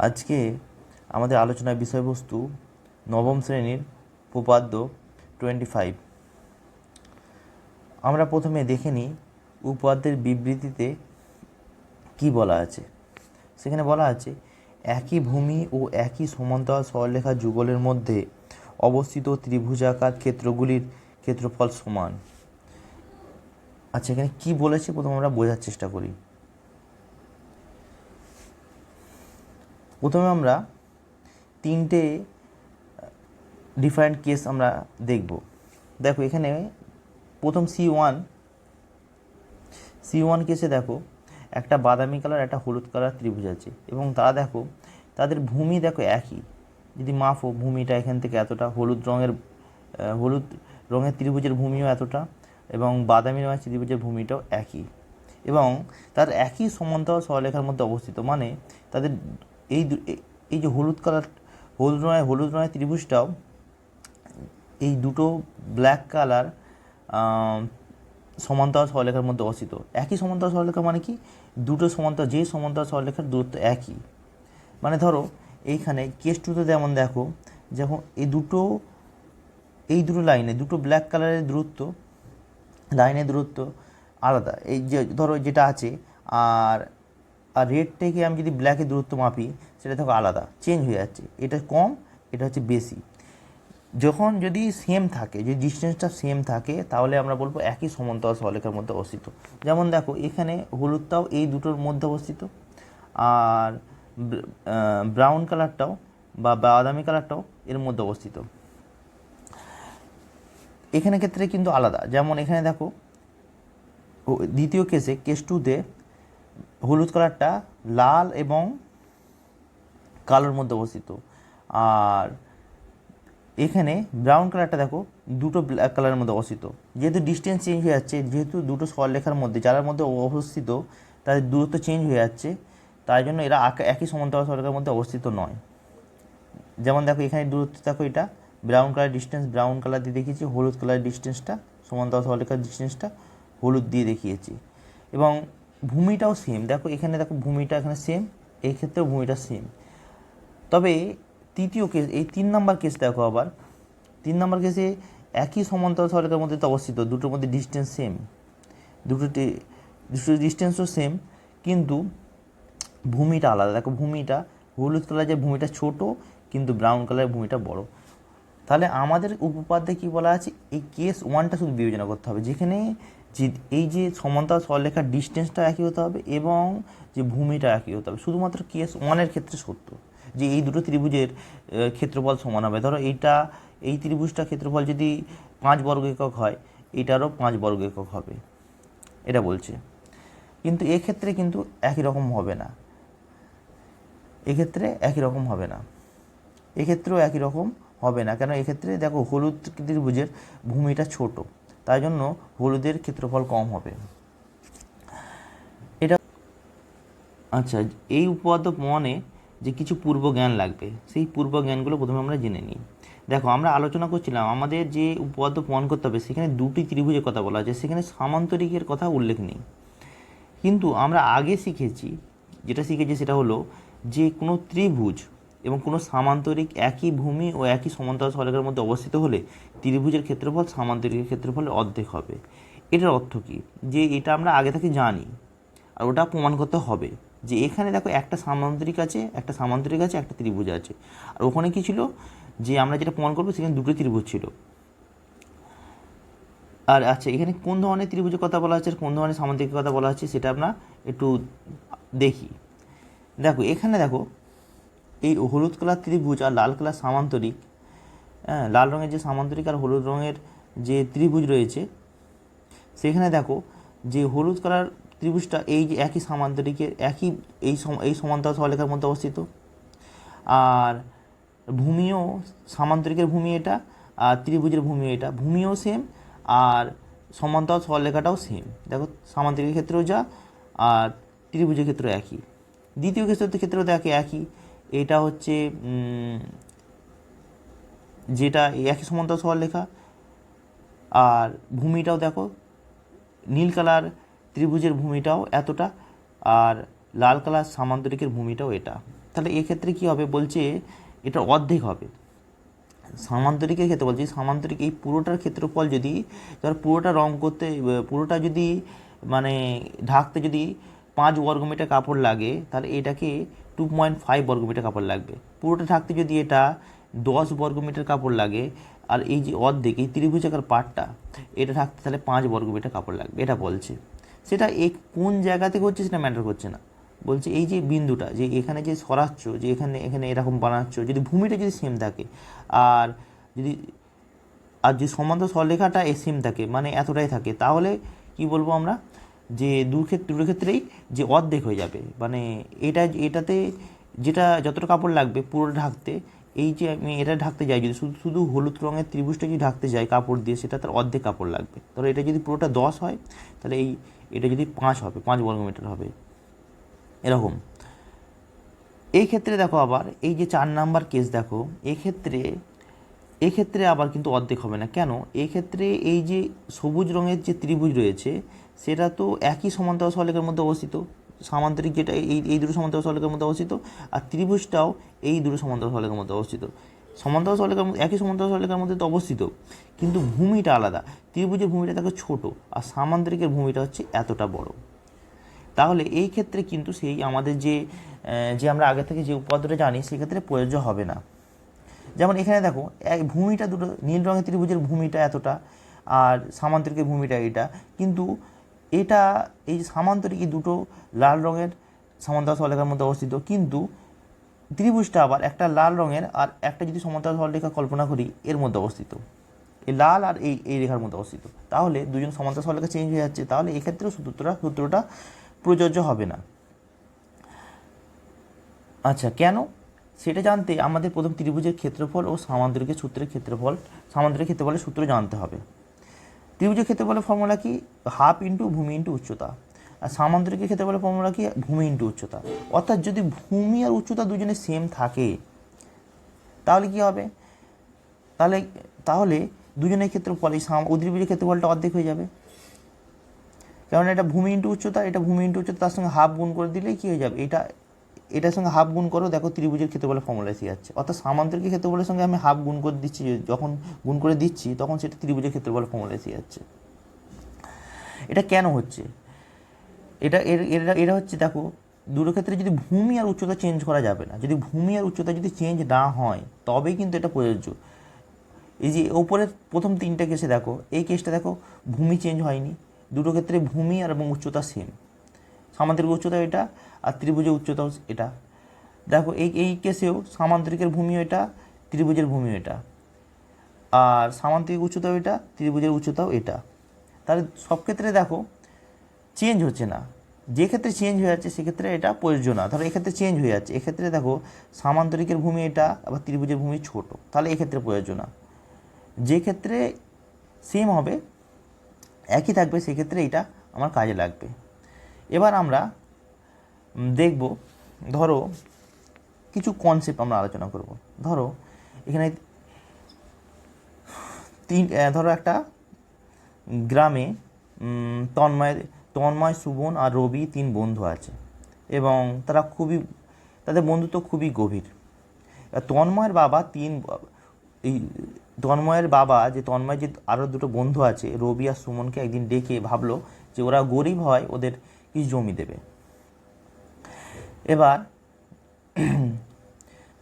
আজকে আমাদের আলোচনার বিষয়বস্তু নবম শ্রেণীর উপপাদ্য 25। আমরা প্রথমে দেখে নিই উপপাদ্যের বিবৃতিতে কি বলা আছে। সেখানে বলা আছে, একই ভূমি ও একই সমান্তরাল সরলরেখা যুগলের মধ্যে অবস্থিত ত্রিভুজাকার ক্ষেত্রগুলির ক্ষেত্রফল সমান। আচ্ছা, এখানে কি বলেছে প্রথমে আমরা বোঝার চেষ্টা করি। প্রথমে আমরা তিনটে ডিফারেন্ট কেস আমরা দেখব। দেখো এখানে প্রথম C1 কেসে দেখো একটা বাদামি কালার একটা হলুদ কালার ত্রিভুজ আছে এবং তারা দেখো তাদের ভূমি দেখো একই। যদি মাপো ভূমিটা এখান থেকে এতটা, হলুদ রঙের ত্রিভুজের ভূমিও এতটা এবং বাদামি রঙের ত্রিভুজের ভূমিটাও একই এবং তার একই সমান্তরাল সরলরেখার মধ্যে অবস্থিত। মানে তাদের এই যে হলুদ রঙের ত্রিভুজটাও এই দুটো ব্ল্যাক কালার সমান্তরাল সরলরেখার মধ্যে অবস্থিত। একই সমান্তরাল সরলরেখা মানে কি, দুটো সমান্তরাল সরলরেখার দূরত্ব একই। মানে ধরো এইখানে কেস টুতে যেমন দেখো, যখন এই দুটো লাইনে দুটো ব্ল্যাক কালারের লাইনের দূরত্ব আলাদা। এই যে ধরো যেটা আছে আর রেড থেকে আমি যদি ব্ল্যাকের দূরত্ব মাপি, সেটা দেখো আলাদা, চেঞ্জ হয়ে যাচ্ছে। এটা কম, এটা হচ্ছে বেশি। যখন যদি সেম থাকে, যদি ডিস্টেন্সটা সেম থাকে, তাহলে আমরা বলবো একই সমান্তরাল সরলরেখার মধ্যে অবস্থিত। যেমন দেখো এখানে হলুদটাও এই দুটোর মধ্যে অবস্থিত আর ব্রাউন কালারটাও বা বাদামি কালারটাও এর মধ্যে অবস্থিত। এখানে ক্ষেত্রে কিন্তু আলাদা। যেমন এখানে দেখো দ্বিতীয় কেস টুতে হলুদ কালারটা লাল এবং কালোর মধ্যে অবস্থিত আর এখানে ব্রাউন কালারটা দেখো দুটো ব্ল্যাক কালারের মধ্যে অবস্থিত। যেহেতু ডিস্টেন্স চেঞ্জ হয়ে যাচ্ছে, যেহেতু দুটো সরলরেখার মধ্যে যার মধ্যে অবস্থিত তাদের দূরত্ব চেঞ্জ হয়ে যাচ্ছে, তাই জন্য এরা একই সমান্তরাল সরলরেখার মধ্যে অবস্থিত নয়। যেমন দেখো এখানে দূরত্ব দেখো, এটা brown colour distance brown colour দিয়ে দেখিয়েছি, হলুদ কালার ডিস্টেন্সটা সমান্তরাল সরলরেখার ডিস্টেন্সটা হলুদ দিয়ে দেখিয়েছি এবং ভূমিটাও সেম। দেখো এখানে দেখো ভূমিটা এখানে সেম, এই ক্ষেত্রেও ভূমিটা সেম। তবে তৃতীয় কেস, এই 3 নম্বর কেস দেখো, আবার 3 নম্বর কেসে একই সমান্তরাল সরলরেখার মধ্যে তো অবস্থিত, দুটোর মধ্যে ডিস্টেন্স সেম, দুটো ডিস্টেন্সও সেম, কিন্তু ভূমিটা আলাদা। দেখো ভূমিটা হলুদ কালার যে ভূমিটা ছোট, কিন্তু ব্রাউন কালারের ভূমিটা বড়। তাহলে আমাদের উপপাদ্যে কি বলা আছে, এই কেস 1টা শুধু বিবেচনা করতে হবে, যেখানে যে এই যে সমান্তরাল সরলরেখার ডিস্টেন্সটা একই হতে হবে এবং যে ভূমিটা একই হতে হবে। শুধুমাত্র কেস 1-এর ক্ষেত্রে সত্য যে এই দুটো ত্রিভুজের ক্ষেত্রফল সমান হবে। ধরো এই ত্রিভুজটা ক্ষেত্রফল যদি 5 বর্গ একক হয়, এটারও 5 বর্গ একক হবে, এটা বলছে। কিন্তু এক্ষেত্রে কিন্তু একই রকম হবে না, এক্ষেত্রেও একই রকম হবে না। কেন? এক্ষেত্রে দেখো হলুদ ত্রিভুজের ভূমিটা ছোট, তাই জন্য হলুদের ক্ষেত্রফল কম হবে। এটা আচ্ছা, এই উপপাদ্য প্রমাণে যে কিছু পূর্ব জ্ঞান লাগবে, সেই পূর্ব জ্ঞানগুলো প্রথমে আমরা জেনে নিই। দেখো আমরা আলোচনা করছিলাম আমাদের যে উপপাদ্য প্রমাণ করতে হবে, সেখানে দুটি ত্রিভুজের কথা বলা আছে, সেখানে সামান্তরিকের কথা উল্লেখ নেই। কিন্তু আমরা আগে যেটা শিখেছি সেটা হলো যে কোনো ত্রিভুজ এবং কোনো সামান্তরিক একই ভূমি ও একই সমান্তরাল সরলরেখার মধ্যে অবস্থিত হলে ত্রিভুজের ক্ষেত্রফল সামান্তরিকের ক্ষেত্রফলের অর্ধেক হবে। এটার অর্থ কী, যে এটা আমরা আগে থেকে জানি আর ওটা প্রমাণ করতে হবে। যে এখানে দেখো একটা সামান্তরিক আছে একটা ত্রিভুজ আছে, আর ওখানে কি ছিল, যে আমরা যেটা প্রমাণ করবো সেখানে দুটো ত্রিভুজ ছিল। আর আচ্ছা, এখানে কোন ধরনের ত্রিভুজের কথা বলা হচ্ছে, কোন ধরনের সামান্তরিকের কথা বলা হচ্ছে, সেটা আমরা একটু দেখি। দেখো এখানে দেখো এই হলুদ কালার ত্রিভুজ আর লাল কালার সামান্তরিক, লাল রঙের যে সামান্তরিক আর হলুদ রঙের যে ত্রিভুজ রয়েছে, সেখানে দেখো যে হলুদ কালার ত্রিভুজটা এই যে একই সামান্তরিকের এই সমান্তরাল সরলরেখার মধ্যে অবস্থিত, আর ভূমিও সামান্তরিকের ভূমি এটা আর ত্রিভুজের ভূমি এটা, ভূমিও সেম আর সমান্তরাল সরলরেখাটাও সেম। দেখো সামান্তরিকের ক্ষেত্রেও যা আর ত্রিভুজের ক্ষেত্রেও একই। দ্বিতীয় ক্ষেত্রেও দেখে একই, এটা হচ্ছে যেটা একই সমান্তরাল সরলরেখা আর ভূমিটাও দেখো নীল কালার ত্রিভুজের ভূমিটাও এতটা আর লাল কালার সামান্তরিকের ভূমিটাও এটা। তাহলে এক্ষেত্রে কী হবে বলছে এটা অর্ধেক হবে। সামান্তরিকের ক্ষেত্রে বলছি সামান্তরিক এই পুরোটার ক্ষেত্রফল যদি ধর পুরোটা রং করতে পুরোটা যদি মানে ঢাকতে যদি 5 বর্গমিটার কাপড় লাগে তাহলে এটাকে 2.5 বর্গমিটার কাপড় লাগবে। পুরোটা ঢাকতে যদি এটা 10 বর্গমিটার কাপড় লাগে আর এই যে অর্ধেক এই ত্রিভুজাকার পার্টটা এটা ঢাকতে তাহলে 5 বর্গমিটার কাপড় লাগবে, এটা বলছে। সেটা কোন জায়গা থেকে হচ্ছে সেটা ম্যাটার করছে না, বলছে এই যে বিন্দুটা যে এখানে যে সরাচ্ছ যে এখানে এখানে এরকম বানাচ্ছ যদি ভূমিটা যদি সেম থাকে আর যদি যে সমান্তরাল সরলরেখাটা সেম থাকে মানে এতটাই থাকে তাহলে কি বলবো আমরা যে দুটো ক্ষেত্রেই যে অর্ধেক হয়ে যাবে, মানে এটাতে যেটা যতটা কাপড় লাগবে পুরোটা ঢাকতে এই যে আমি এটা ঢাকতে যাই যদি শুধু শুধু হলুদ রঙের ত্রিভুজটা যদি ঢাকতে যাই কাপড় দিয়ে সেটা তার অর্ধেক কাপড় লাগবে। তাহলে এটা যদি পুরোটা 10 হয় তাহলে এটা যদি 5 হবে 5 বর্গমিটার হবে এরকম। এই ক্ষেত্রে দেখো আবার এই যে 4 নাম্বার কেস দেখো এক্ষেত্রে আবার কিন্তু অর্ধেক হবে না। কেন? এক্ষেত্রে এই যে সবুজ রঙের যে ত্রিভুজ রয়েছে সেটা তো একই সমান্তরাল সরলরেখার মধ্যে অবস্থিত, সামান্তরিক যেটা এই দুটো সমান্তরাল সরলরেখার মধ্যে অবস্থিত আর ত্রিভুজটাও এই দুটো সমান্তরাল সরলরেখার মধ্যে অবস্থিত। সমান্তরাল সরলরেখার একই সমান্তরাল সরলরেখার মধ্যে তো অবস্থিত কিন্তু ভূমিটা আলাদা, ত্রিভুজের ভূমিটা দেখো ছোট আর সামান্তরিকের ভূমিটা হচ্ছে এতটা বড়। তাহলে এই ক্ষেত্রে কিন্তু সেই আমাদের যে আমরা আগে থেকে যে উপাদানটা জানি সেক্ষেত্রে প্রযোজ্য হবে না। যেমন এখানে দেখো ভূমিটা দুটো নীল রঙের ত্রিভুজের ভূমিটা এতটা আর সামান্তরিকের ভূমিটা এটা, কিন্তু এটা এই সামান্তরিক দুটো লাল রঙের সমান্তরাল সরলরেখার মধ্যে অবস্থিত, কিন্তু ত্রিভুজটা আবার একটা লাল রঙের আর একটা যদি সমান্তরাল সরলরেখা কল্পনা করি এর মধ্যে অবস্থিত, এই লাল আর এই রেখার মধ্যে অবস্থিত, তাহলে দুজন সমান্তরাল সরলরেখা চেঞ্জ হয়ে যাচ্ছে, তাহলে এক্ষেত্রেও সূত্রটা প্রযোজ্য হবে না। আচ্ছা কেন সেটা জানতে আমাদের প্রথম ত্রিভুজের ক্ষেত্রফল ও সামান্তরিকের ক্ষেত্রফলের সূত্র জানতে হবে। ত্রিভুজের ক্ষেত্রফলের ফর্মুলা কি? হাফ ইন্টু ভূমি ইন্টু উচ্চতা, আর সামান্তরিকের ক্ষেত্রফলের ফর্মুলা কি? ভূমি ইন্টু উচ্চতা। অর্থাৎ যদি ভূমি আর উচ্চতা দুজনে সেম থাকে তাহলে কি হবে? তাহলে দুজনের ক্ষেত্রফল এই ত্রিভুজের ক্ষেত্রফলটা অর্ধেক হয়ে যাবে, কারণ এটা ভূমি ইন্টু উচ্চতা, এটা ভূমি ইন্টু উচ্চতা, তার সঙ্গে হাফ গুণ করে দিলেই কী হয়ে যাবে, এটার সঙ্গে হাফ গুণ করো, দেখো ত্রিভুজের ক্ষেত্রফলের ফর্মুলা এসে যাচ্ছে। অর্থাৎ সামান্তরিকের ক্ষেত্রফলের সঙ্গে আমি হাফ গুণ করে দিচ্ছি, যখন গুণ করে দিচ্ছি তখন সেটা ত্রিভুজের ক্ষেত্রফলের ফর্মুলা এসে যাচ্ছে। এটা কেন হচ্ছে? এটা হচ্ছে দেখো দুটো ক্ষেত্রে যদি ভূমি আর উচ্চতা চেঞ্জ করা যাবে না, যদি ভূমি আর উচ্চতা যদি চেঞ্জ না হয় তবেই কিন্তু এটা প্রযোজ্য। এই যে ওপরের প্রথম 3টে কেসে দেখো, এই কেসটা দেখো ভূমি চেঞ্জ হয়নি, দুটো ক্ষেত্রে ভূমি আর এবং উচ্চতা সেম, সামান্তরিক উচ্চতা এটা আর ত্রিভুজের উচ্চতাও এটা। দেখো এই কেসেও সামান্তরিকের ভূমিও এটা, ত্রিভুজের ভূমিও এটা, আর সামান্তরিক উচ্চতাও এটা, ত্রিভুজের উচ্চতাও এটা। তাহলে সব ক্ষেত্রে দেখো চেঞ্জ হচ্ছে না, যে ক্ষেত্রে চেঞ্জ হয়ে যাচ্ছে সেক্ষেত্রে এটা প্রযোজ্য না। ধরো এক্ষেত্রে চেঞ্জ হয়ে যাচ্ছে, এক্ষেত্রে দেখো সামান্তরিকের ভূমি এটা আবার ত্রিভুজের ভূমি ছোট, তাহলে এক্ষেত্রে প্রযোজ্য না। যে ক্ষেত্রে সেম হবে একই থাকবে সেক্ষেত্রে এটা আমার কাজে লাগবে। এবার আমরা দেখব, ধরো কিছু কনসেপ্ট আমরা আলোচনা করব। ধরো এখানে ধরো একটা গ্রামে তন্ময়, সুবন আর রবি 3 বন্ধু আছে এবং তাদের বন্ধুত্ব খুবই গভীর। তন্ময়ের বাবা যে তন্ময়ের যে আরও দুটো বন্ধু আছে রবি আর সুমনকে একদিন ডেকে ভাবলো যে ওরা গরিব হয় ওদের কিছু জমি দেবে। এবার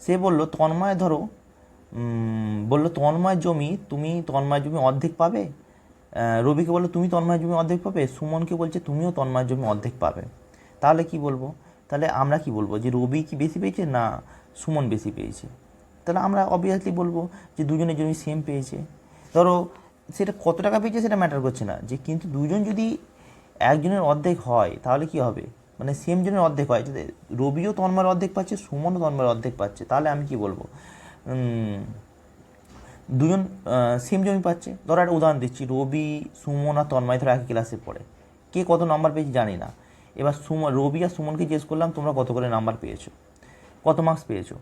সে বলল তন্ময়ের জমি তুমি তন্ময়ের জমি অর্ধেক পাবে, রবিকে বললো তুমি তন্ময়ের জমি অর্ধেক পাবে, সুমনকে বলছে তুমিও তন্ময়ের জমি অর্ধেক পাবে। তাহলে কি বলবো? তাহলে আমরা কি বলবো যে রবি কি বেশি পেয়েছে না সুমন বেশি পেয়েছে? তাহলে আমরা অবভিয়াসলি বলবো যে দুজনের জমি সেম পেয়েছে। ধরো সেটা কত টাকা পেয়েছে সেটা ম্যাটার করছে না, যে কিন্তু দুজন যদি একজনের অর্ধেক হয় তাহলে কি হবে, মানে সেম জনের অর্ধেক হয়, যদি রবিও তন্ময়ের অর্ধেক পাচ্ছে সুমনও তন্ময়ের অর্ধেক পাচ্ছে, তাহলে আমি কি বলবো দুজন সেম জমি পাচ্ছে। ধরো একটা উদাহরণ দিচ্ছি, রবি, সুমন আর তন্ময় ধরো একই ক্লাসে পড়ে, কে কত নাম্বার পেয়েছে জানি না। এবার রবি আর সুমনকে জিজ্ঞেস করলাম তোমরা কত করে নাম্বার পেয়েছো, কত মার্কস পেয়েছো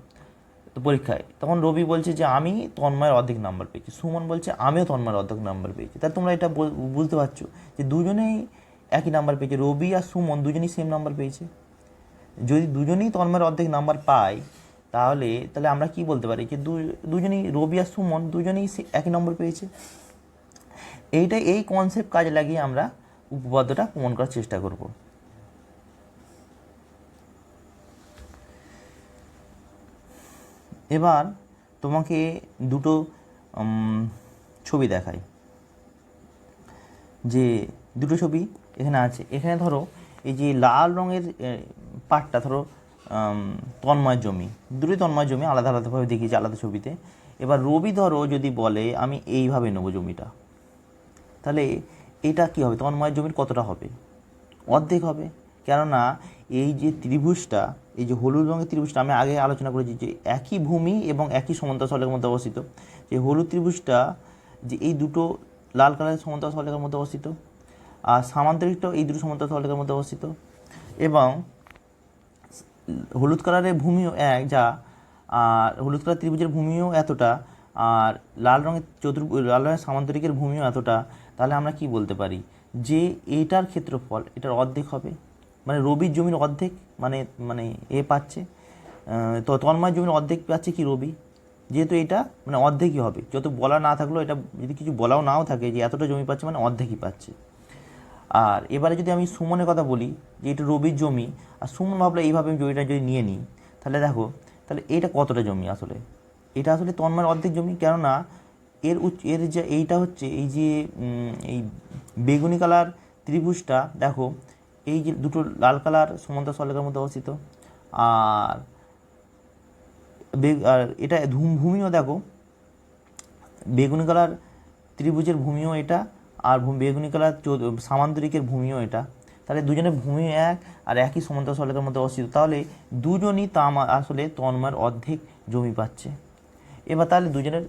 তো পরীক্ষায়, তখন রবি বলছে যে আমি তন্ময়ের অর্ধেক নাম্বার পেয়েছি, সুমন বলছে আমিও তন্ময়ের অর্ধেক নাম্বার পেয়েছি। তাহলে তোমরা এটা বুঝতে পারছো যে দুজনেই একই নাম্বার পেয়েছে, রবি আর সুমন দুজনেই সেম নাম্বার পেয়েছে। যদি দুজনেই তন্ময়ের অর্ধেক নাম্বার পায় তাহলে তাহলে আমরা কি বলতে পারি যে দুজনেই রবি আর সুমন দুজনেই একই নম্বর পেয়েছে। এই কনসেপ্ট কাজে লাগিয়ে আমরা উপপাদ্যটা প্রমাণ করার চেষ্টা করব। এবার তোমাকে দুটো ছবি দেখাই, যে দুটো ছবি এখানে আছে। এখানে ধরো এই যে লাল রঙের পাটটা ধরো তন্ময় জমি, দুটোই তন্ময় জমি, আলাদা আলাদাভাবে দেখিয়েছি আলাদা ছবিতে। এবার রবি ধরো যদি বলে আমি এইভাবে নেবো জমিটা, তাহলে এটা কি হবে, তন্ময় জমির কতটা হবে, অর্ধেক হবে। কেননা এই যে ত্রিভুজটা, এই যে হলুদ রঙের ত্রিভুজটা আমি আগে আলোচনা করেছি যে একই ভূমি এবং একই সমান্তরাল সরলরেখার মধ্যে অবস্থিত। যে হলুদ ত্রিভুজটা যে এই দুটো লাল কালারের সমান্তরাল সরলরেখার মধ্যে অবস্থিত, আর সামান্তরিকটাও এই দুটো সমান্তরাল সরলরেখার মধ্যে অবস্থিত, এবং হলুদ কালারের ভূমিও এক যা, আর হলুদ কালার ত্রিভুজের ভূমিও এতটা, আর লাল রঙের সামান্তরিকের ভূমিও এতটা। তাহলে আমরা কি বলতে পারি যে এটার ক্ষেত্রফল এটার অর্ধেক হবে, মানে রবির জমির অর্ধেক, মানে মানে এ পাচ্ছে, তো তন্ময় জমির অর্ধেক পাচ্ছে কি রবি, যেহেতু এটা মানে অর্ধেকই হবে। যত বলা না থাকলেও এটা যদি কিছু বলাও নাও থাকে যে এতটা জমি পাচ্ছে মানে অর্ধেকই পাচ্ছে। আর এবারে যদি আমি সুমনের কথা বলি যে এটা রবির জমি, আর সুমন ভাবলে এইভাবে আমি জমিটা যদি নিয়ে নিই, তাহলে দেখো তাহলে এটা কতটা জমি, আসলে এটা আসলে তন্ময়ের অর্ধেক জমি। কেননা এর যে এইটা হচ্ছে এই যে এই বেগুনি কালার ত্রিভুজটা দেখো, এই যে দুটো লাল কালার সমান্তরাল সরলরেখার মধ্যে অবস্থিত, আর আর এটা ভূমিও দেখো, বেগুনি কালার ত্রিভুজের ভূমিও এটা, আর বেগুনি কালার সামান্তরিকের ভূমিও এটা। তাহলে দুজনের ভূমি এক আর একই সমান্তরাল সরলরেখার মধ্যে অবস্থিত, তাহলে দুজনই আসলে তন্ময়ের অর্ধেক জমি পাচ্ছে। এবার তাহলে দুজনের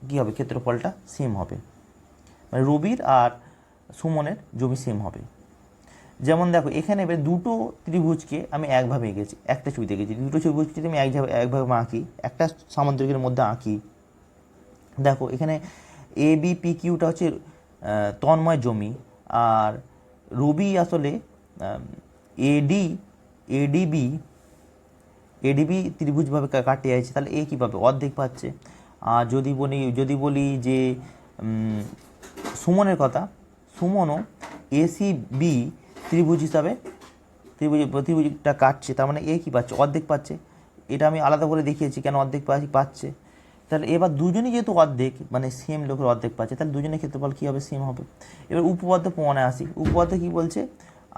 কী হবে, ক্ষেত্রফলটা সেম হবে, মানে রবির আর সুমনের জমি সেম হবে। যেমন দেখো এখানে এবার দুটো ত্রিভুজকে আমি একভাবে এঁকেছি, একটা ছবিতে এঁকেছি, দুটো ত্রিভুজকে আমি একভাবে আঁকি, একটা সামান্তরিকের মধ্যে আঁকি। দেখো এখানে এ বি পি কিউটা হচ্ছে তন্ময় জমি, আর রবি আসলে এডি এডিবি এডিবি ত্রিভুজভাবে কাটিয়ে আছে, তাহলে এ কী পাবে, অর্ধেক পাচ্ছে। আর যদি বলি যে সুমনের কথা, সুমনও এসি বি ত্রিভুজ হিসাবে ত্রিভুজটা কাটছে, তার মানে এ কী পাচ্ছে, অর্ধেক পাচ্ছে। এটা আমি আলাদা করে দেখিয়েছি কেন অর্ধেক পাচ্ছে। তাহলে এবার দুজনই যেহেতু অর্ধেক মানে সেম লোকের অর্ধেক পাচ্ছে, তাহলে দুজনের ক্ষেত্রফল কী হবে, সেম হবে। এবার উপপাদ্য প্রমাণে আসি। উপপাদ্য কী বলছে,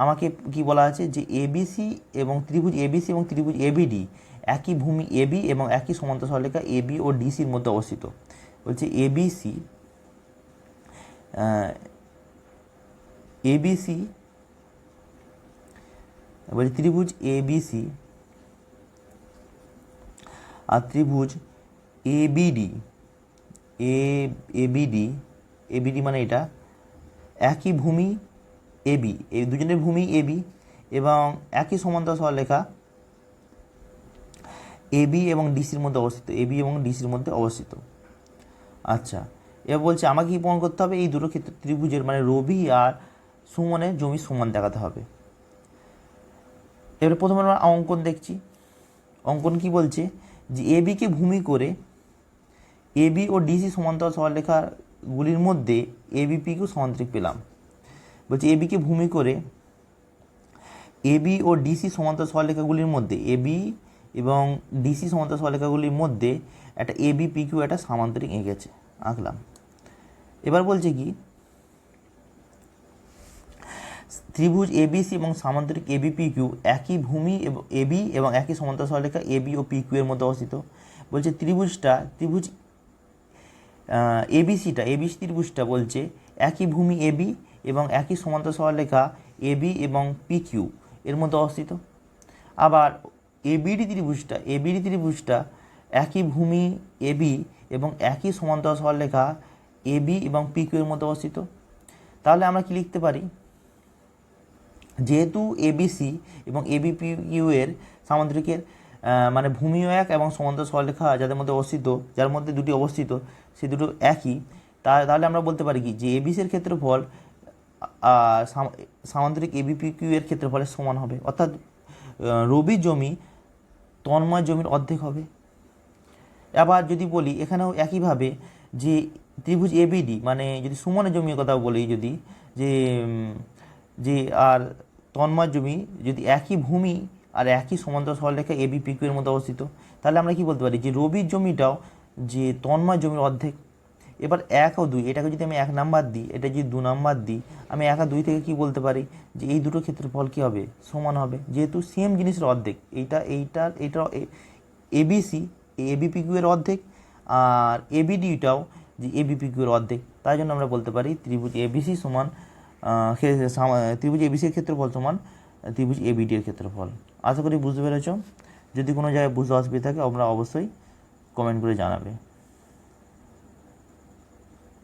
আমাকে কি বলা আছে যে এবিসি এবং ত্রিভুজ এবিডি একই ভূমি এবি এবং একই সমান্তরাল সরলরেখা এবি ও ডিসির মধ্যে অবস্থিত। বলছে এবিসি বলছে ত্রিভুজ এবিসি আর ত্রিভুজ এবিডি এবিডি মানে এটা একই ভূমি এবি, এই দুজনের ভূমি এবি এবং একই সমান্তরাল সরলরেখা এবি এবং ডিসির মধ্যে অবস্থিত। আচ্ছা, এবার বলছে আমাকে কি প্রমাণ করতে হবে, এই দুটো ক্ষেত্রে ত্রিভুজের মানে রবি আর সুমনের জমি সমান দেখাতে হবে। এবারে প্রথমে আমরা অঙ্কন দেখছি। অঙ্কন কি বলছে যে এবিকে ভূমি করে এবি ও ডিসি সমান্তরাল সরলরেখাগুলির মধ্যে এবিপিকেও সমান্তরিক পেলাম। বলছে এবিকে ভূমি করে এবি ও ডিসি সমান্তরাল সরলরেখাগুলির মধ্যে এবি এবং ডিসি সমান্তরাল সরলরেখাগুলির মধ্যে একটা এবি পিকিউ একটা সামান্তরিক আঁকলাম। এবার বলছে কি ত্রিভুজ এবিসি এবং সামান্তরিক এবি পিকিউ একই ভূমি এবি এবং একই সমান্তরাল সরলরেখা এবি ও পিকিউ এর মধ্যে অবস্থিত। বলছে ত্রিভুজ এবিসি ত্রিভুজটা বলছে একই ভূমি এবি এবং একই সমান্তরাল সরলরেখা এবি এবং পিকিউ এর মধ্যে অবস্থিত। আবার এবিডি ত্রিভুজটা একই ভূমি এবি এবং একই সমান্তরাল সরলরেখা এবি এবং পিকিউ এর মধ্যে অবস্থিত। তাহলে আমরা কি লিখতে পারি, যেহেতু এবিসি এবং এবি পিকিউ এর সামান্তরিকের মানে ভূমিও এক এবং সমান্তরাল সরলরেখা যার মধ্যে দুটি অবস্থিত সে দুটো একই, তাহলে আমরা বলতে পারি কি যে এবিসির ক্ষেত্রফল সামান্তরিক এবিপিকিউ এর ক্ষেত্রফলের সমান হবে। অর্থাৎ রবির জমি তন্ময় জমির অর্ধেক হবে। আবার যদি বলি এখানেও একইভাবে যে ত্রিভুজ এবিডি মানে যদি সুমনের জমির কথা বলি, যদি যে যে আর তন্ময় জমি যদি একই ভূমি আর একই সমান্তরাল সরলরেখা এবি পিকিউ এর মধ্যে অবস্থিত, তাহলে আমরা কি বলতে পারি যে রবির জমিটাও যে তন্ময় জমির অর্ধেক। এবার 1 ও 2 এটাকে যদি আমি 1 নাম্বার দিই, এটা যদি 2 নাম্বার দিই, আমি 1 আর 2 থেকে কি বলতে পারি যে এই দুটো ক্ষেত্রফল কি হবে, সমান হবে, যেহেতু সেম জিনিসের অর্ধেক। এইটা এবিসি এবিপিকিউ এর অর্ধেক, আর এবিডিটাও যে এবিপিকিউ এর অর্ধেক। তাই জন্য আমরা বলতে পারি ত্রিভুজ এবিসি সমান ত্রিভুজ এবিসির ক্ষেত্রফল সমান ত্রিভুজ এবিডি এর ক্ষেত্রফল। আশা করি বুঝতে পেরেছ। যদি কোনো জায়গায় বুঝতে অসুবিধা থাকে আমরা অবশ্যই কমেন্ট করে জানাবে।